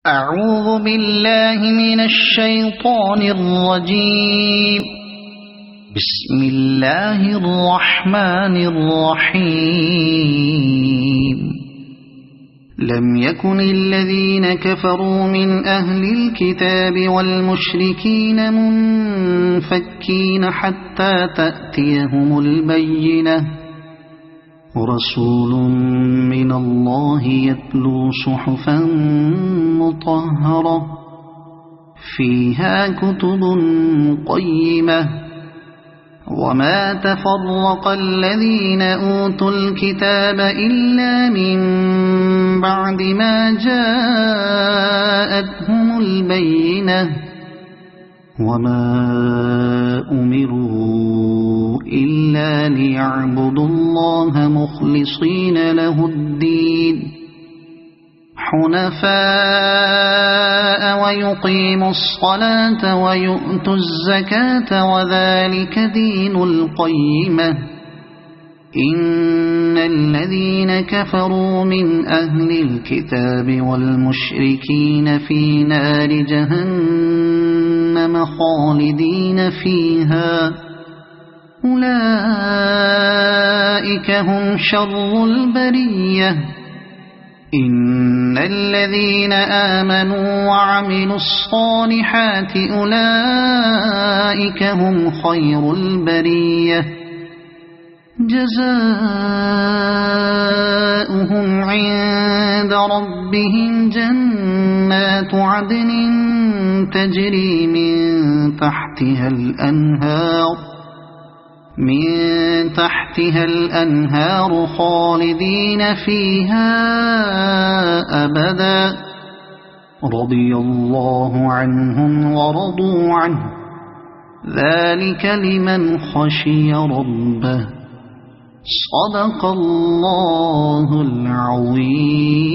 أعوذ بالله من الشيطان الرجيم. بسم الله الرحمن الرحيم. لم يكن الذين كفروا من أهل الكتاب والمشركين منفكين حتى تأتيهم البينة، ورسول من الله يتلو صحفا مطهرة فيها كتب قيمة. وما تفرق الذين أوتوا الكتاب إلا من بعد ما جاءتهم البينة، وما أمروا إلا ليعبدوا الله مخلصين له الدين حنفاء ويقيموا الصلاة ويؤتوا الزكاة وذلك دين القيمة. إن الذين كفروا من أهل الكتاب والمشركين في نار جهنم خالدين فيها، أولئك هم شر البرية. إن الذين آمنوا وعملوا الصالحات أولئك هم خير البرية، جزاؤهم عند ربهم جنات عدن تجري من تحتها الأنهار خالدين فيها أبدا، رضي الله عنهم ورضوا عنه، ذلك لمن خشي ربه. صدق الله العظيم.